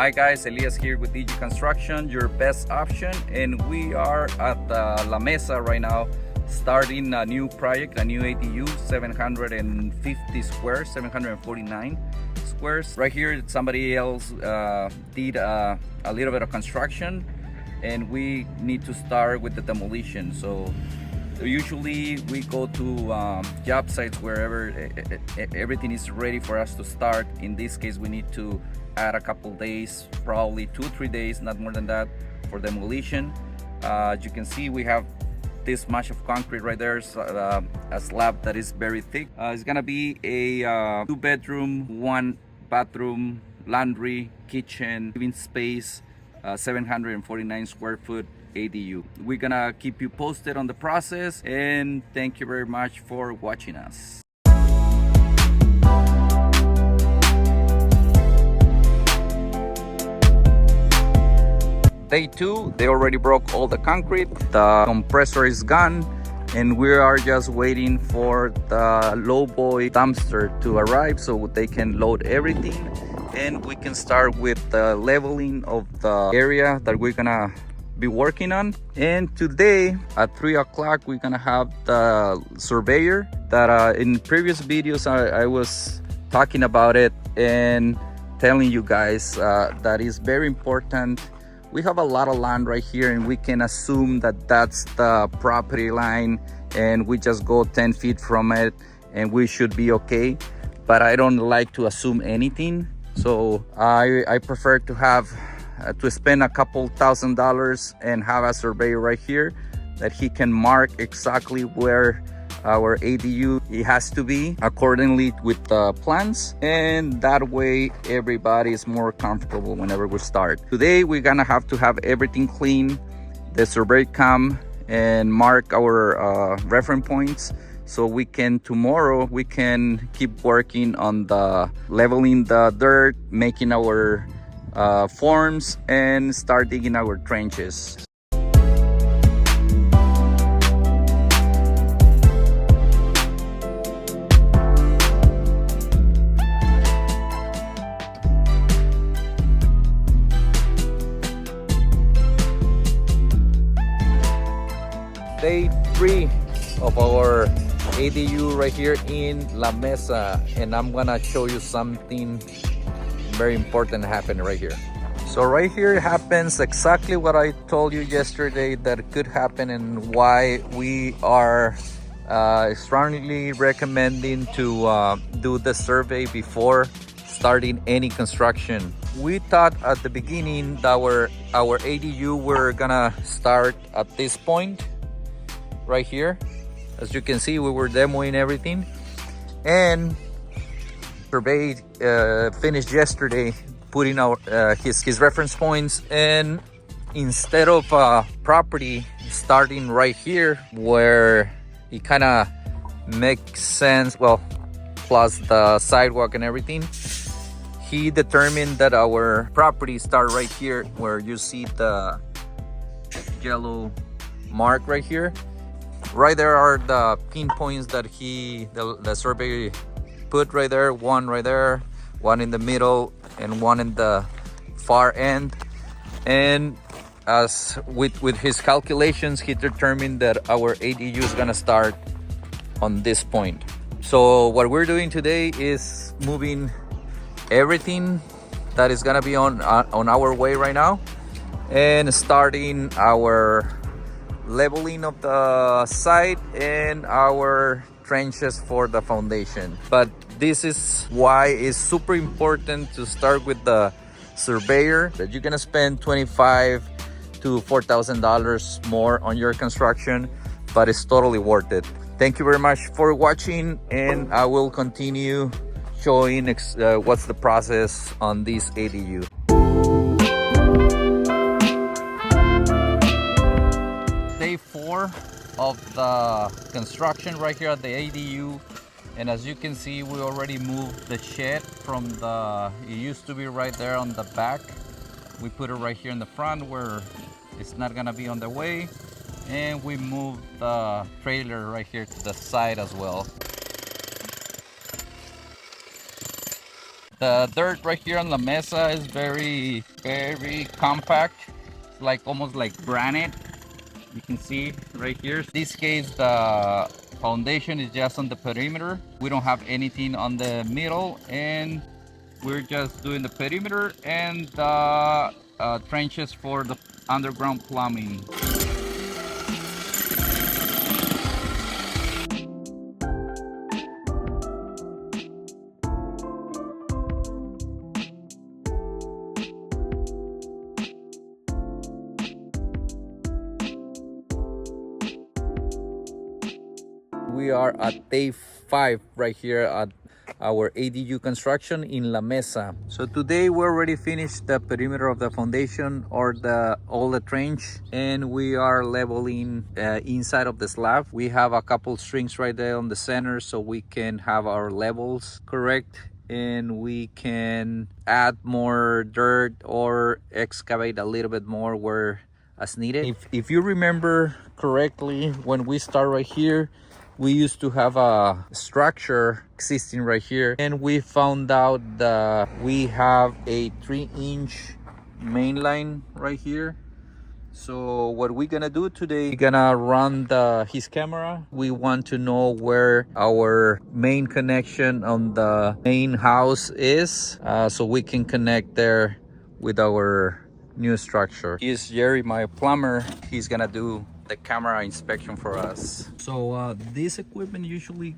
Hi guys, Elias here with DG Construction, your best option, and we are at La Mesa right now, starting a new project, a new ADU, 750 squares, 749 squares. Right here, somebody else did a little bit of construction, and we need to start with the demolition. So usually we go to job sites wherever everything is ready for us to start. In this case, we need to add a couple days, probably 2-3 days, not more than that, for demolition. As you can see, we have this much of concrete right there, so, a slab that is very thick. It's gonna be a 2-bedroom, 1-bathroom, laundry, kitchen, living space, 749 square foot ADU. We're gonna keep you posted on the process, and thank you very much for watching us. Day 2, they already broke all the concrete, the compressor is gone, and we are just waiting for the lowboy dumpster to arrive so they can load everything, and we can start with the leveling of the area that we're gonna be working on. And today at 3 o'clock we're gonna have the surveyor that in previous videos I was talking about it and telling you guys that is very important. We have a lot of land right here, and we can assume that that's the property line, and we just go 10 feet from it and we should be okay. But I don't like to assume anything, so I prefer to have to spend a couple $1,000s and have a surveyor right here that he can mark exactly where our ADU it has to be accordingly with the plans, and that way everybody is more comfortable whenever we start. Today we're gonna have to have everything clean, the surveyor come and mark our reference points, so we can tomorrow we can keep working on the leveling the dirt, making our forms, and start digging our trenches. Day 3 of our ADU right here in La Mesa, and I'm gonna show you something very important happened right here. So right here happens exactly what I told you yesterday that could happen, and why we are strongly recommending to do the survey before starting any construction. We thought at the beginning that our ADU we're gonna start at this point right here. As you can see, we were demoing everything, and survey finished yesterday putting our his reference points, and instead of property starting right here where it kind of makes sense, well, plus the sidewalk and everything, he determined that our property start right here where you see the yellow mark right here. Right there are the pinpoints that the survey put right there, one right there, one in the middle, and one in the far end. And as with his calculations, he determined that our ADU is gonna start on this point. So what we're doing today is moving everything that is gonna be on our way right now, and starting our leveling of the site and our trenches for the foundation. But this is why it's super important to start with the surveyor, that you're gonna spend $2,500 to $4,000 more on your construction, but it's totally worth it. Thank you very much for watching, and I will continue showing what's the process on this ADU. Day 4 of the construction right here at the ADU, and as you can see, we already moved the shed from it used to be right there on the back. We put it right here in the front where it's not gonna be on the way, and we moved the trailer right here to the side as well. The dirt right here on La Mesa is very, very compact. It's like almost like granite. You can see right here. In this case, the foundation is just on the perimeter. We don't have anything on the middle, and we're just doing the perimeter and the trenches for the underground plumbing. We are at day 5 right here at our ADU construction in La Mesa. So today we already finished the perimeter of the foundation or all the trench, and we are leveling inside of the slab. We have a couple strings right there on the center so we can have our levels correct, and we can add more dirt or excavate a little bit more where as needed. If you remember correctly, when we start right here, we used to have a structure existing right here, and we found out that we have a 3-inch main line right here. So what we're gonna do today, we're gonna run his camera. We want to know where our main connection on the main house is, so we can connect there with our new structure. Here's Jerry, my plumber. He's gonna do the camera inspection for us. So this equipment usually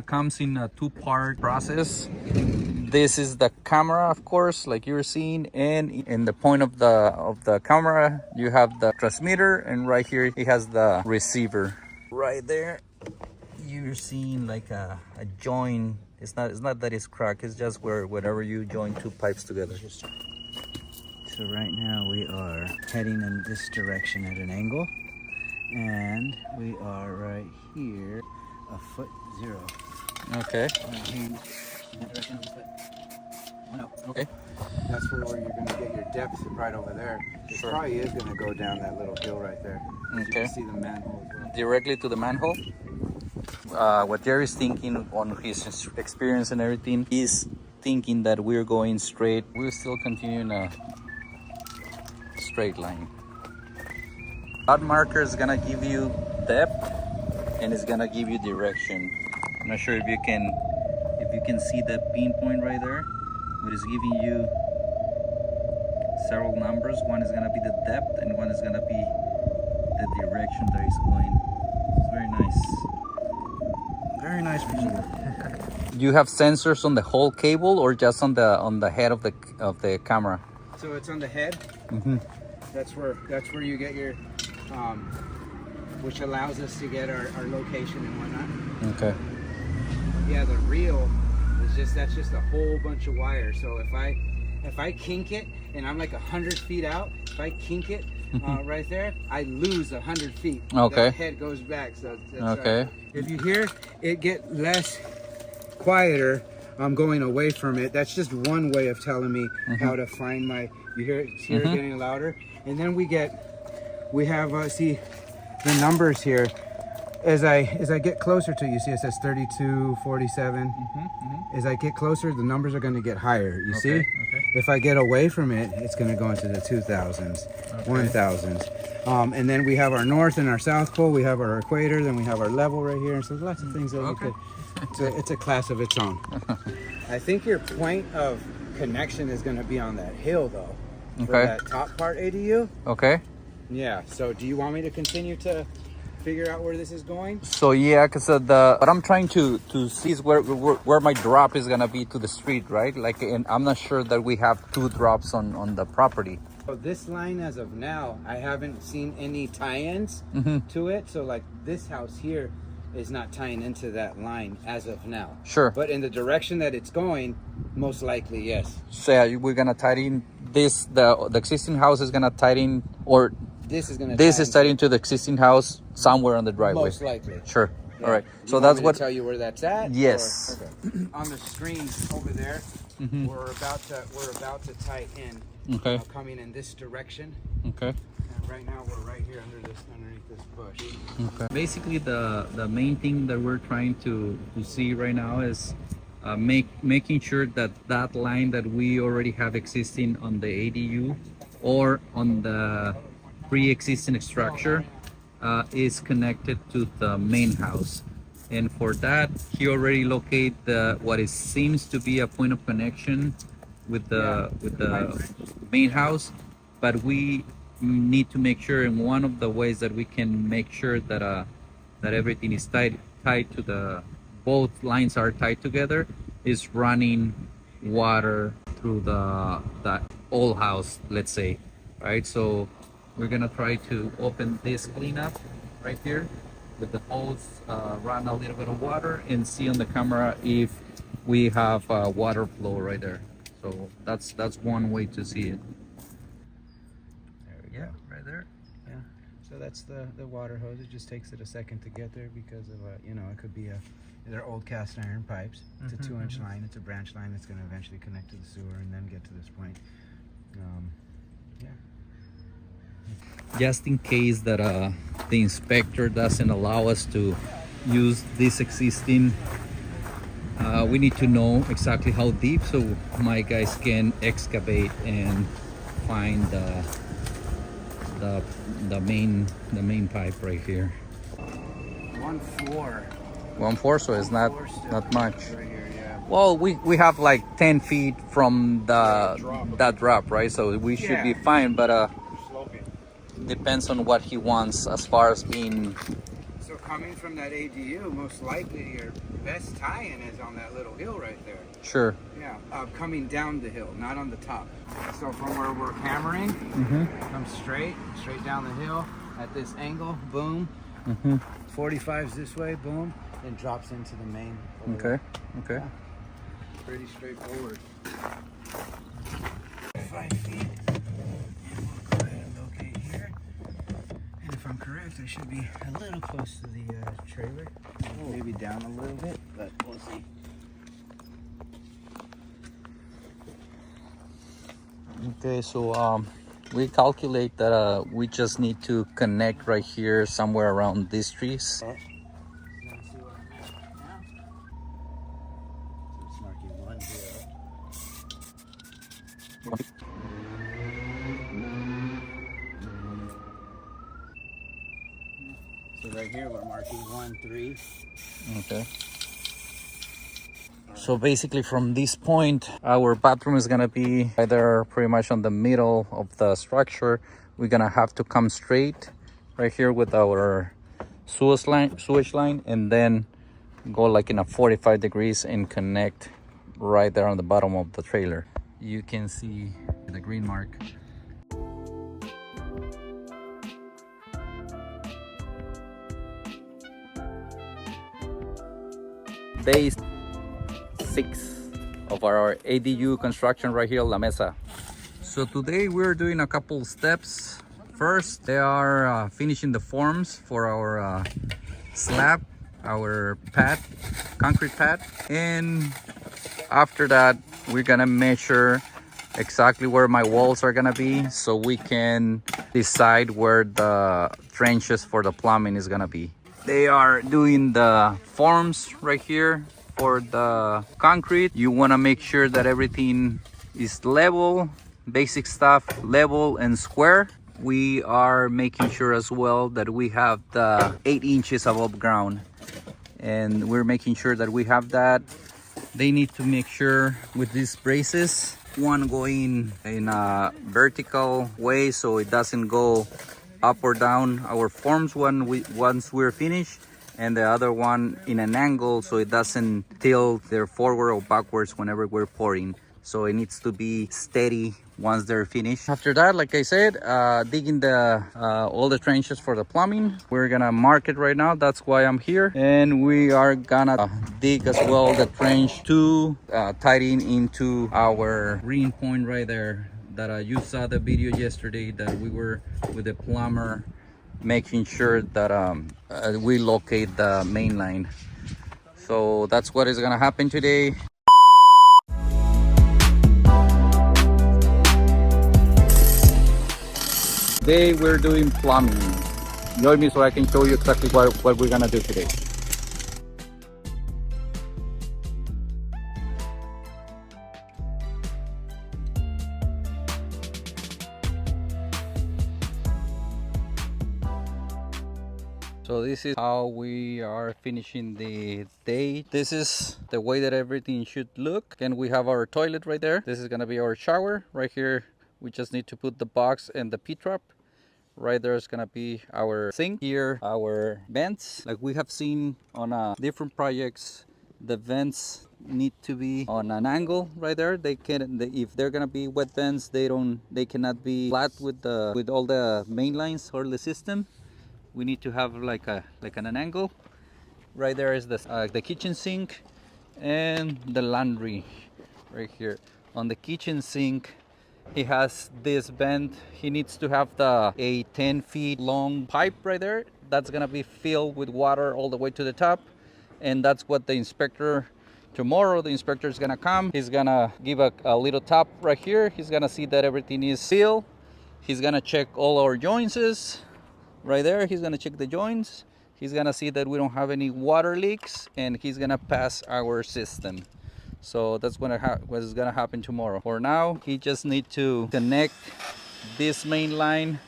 comes in a 2-part process. This is the camera, of course, like you're seeing, and in the point of the camera you have the transmitter, and right here it has the receiver. Right there you're seeing like a joint. It's not that it's cracked, it's just wherever you join 2 pipes together. So right now we are heading in this direction at an angle, and we are right here, 1.0 feet. Okay. Okay. That's where you're going to get your depth right over there. It Sure. probably is going to go down that little hill right there. You Okay. can see the manhole as well. Directly to the manhole. What Jerry's thinking on his experience and everything, he's thinking that we're going straight. We're still continuing a straight line. Dot marker is gonna give you depth, and it's gonna give you direction. I'm not sure if you can see that pinpoint right there, but it's giving you several numbers. One is gonna be the depth, and one is gonna be the direction that it's going. It's very nice. Very nice visual. Do you have sensors on the whole cable or just on the head of the camera? So it's on the head. Mm-hmm. That's where you get your, which allows us to get our location and whatnot. Okay. Yeah, the reel is that's just a whole bunch of wires. So if I kink it and I'm like 100 feet out, if I kink it right there, I lose 100 feet. Okay. That head goes back. So that's Okay. If you hear it get less quieter, I'm going away from it. That's just one way of telling me how to find my. You hear it getting louder, and then we have see the numbers here. As I get closer to you, see it says 32, 47. As I get closer, the numbers are going to get higher. You see? Okay. If I get away from it, it's going to go into the 2000s, 1000s. And then we have our north and our south pole. We have our equator. Then we have our level right here. So there's lots of things that we could. It's a class of its own. I think your point of connection is going to be on that hill, though. For that top part ADU. Okay. Yeah. So do you want me to continue to figure out where this is going? So yeah, because what I'm trying to see is where my drop is gonna be to the street, right? Like, and I'm not sure that we have 2 drops on the property. So this line, as of now, I haven't seen any tie-ins to it. So like this house here is not tying into that line as of now. Sure. But in the direction that it's going, most likely yes. So yeah, we're gonna tie in this. The existing house is gonna tie in, or This is gonna. this is tied into the existing house somewhere on the driveway. Most likely. Sure. Yeah. All right. You So want that's me what. to tell you where that's at. Yes. Or, okay. On the screen over there, we're about to tie in. Okay. Coming in this direction. Okay. And right now we're right here underneath this bush. Okay. Basically, the main thing that we're trying to see right now is making sure that that line that we already have existing on the ADU or on the pre-existing structure is connected to the main house. And for that, he already located what it seems to be a point of connection with the main house, but we need to make sure, and one of the ways that we can make sure that that everything is tied to the both lines are tied together is running water through the old house, let's say, right? So we're gonna try to open this cleanup right here with the hose, run a little bit of water and see on the camera if we have water flow right there. So that's one way to see it. There we go, right there. Yeah. So that's the water hose. It just takes it a second to get there because of you know, it could be they're old cast iron pipes. It's a 2-inch line. It's a branch line that's going to eventually connect to the sewer and then get to this point. Yeah. Just in case that the inspector doesn't allow us to use this existing, we need to know exactly how deep so my guys can excavate and find the main pipe right here. 1/4. 1/4, so it's not much. Right here, yeah. Well, we have like 10 feet from that drop, right? So we should be fine, but depends on what he wants as far as being. So coming from that ADU, most likely your best tie-in is on that little hill right there. Sure. Yeah, coming down the hill, not on the top. So from where we're hammering, come straight down the hill at this angle, boom. 45's this way, boom, and drops into the main. Okay. Yeah. Pretty straightforward. 5 feet. And we'll go ahead and locate here. And if I'm correct, I should be a little close to the trailer. Maybe down a little bit, but we'll see. Okay, so we calculate that we just need to connect right here somewhere around these trees. So right here we're marking 1, 3. Okay. So basically from this point, our bathroom is gonna be either pretty much on the middle of the structure. We're gonna have to come straight right here with our sewage line, and then go like in a 45 degrees and connect right there on the bottom of the trailer. You can see the green mark. Day 6 of our ADU construction right here, La Mesa. So today we're doing a couple steps. First, they are finishing the forms for our slab, our pad, concrete pad. And after that, we're gonna measure exactly where my walls are gonna be so we can decide where the trenches for the plumbing is gonna be. They are doing the forms right here for the concrete. You want to make sure that everything is level, basic stuff level and square. We are making sure as well that we have the 8 inches above ground, and we're making sure that we have that. They need to make sure with these braces, one going in a vertical way so it doesn't go up or down our forms once we're finished, and the other one in an angle so it doesn't tilt their forward or backwards whenever we're pouring. So it needs to be steady once they're finished. After that, like I said, digging the all the trenches for the plumbing. We're gonna mark it right now. That's why I'm here, and we are gonna dig as well the trench to tie in into our green point right there. That you saw the video yesterday that we were with the plumber making sure that we locate the main line. So that's what is gonna happen today. Today we're doing plumbing. Join me so I can show you exactly what we're gonna do today. So this is how we are finishing the day. This is the way that everything should look. And we have our toilet right there. This is gonna be our shower. Right here, we just need to put the box and the P-trap. Right there is gonna be our sink. Here, our vents. Like we have seen on different projects, the vents need to be on an angle right there. If they're gonna be wet vents, they cannot be flat with all the main lines or the system. We need to have like an angle. Right there is the kitchen sink and the laundry right here. On the kitchen sink, he has this vent. He needs to have a 10 feet long pipe right there. That's gonna be filled with water all the way to the top, and that's what the inspector tomorrow, the inspector is gonna come. He's gonna give a little tap right here. He's gonna see that everything is sealed. He's gonna check all our joints. Right there, he's gonna check the joints. He's gonna see that we don't have any water leaks, and he's gonna pass our system. So that's what's gonna happen tomorrow. For now, he just need to connect this main line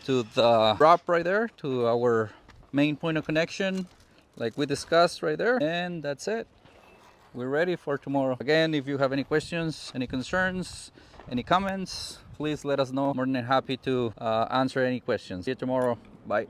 to the drop right there, to our main point of connection, like we discussed right there, and that's it. We're ready for tomorrow. Again, if you have any questions, any concerns, any comments, please let us know. More than happy to answer any questions. See you tomorrow. Bye.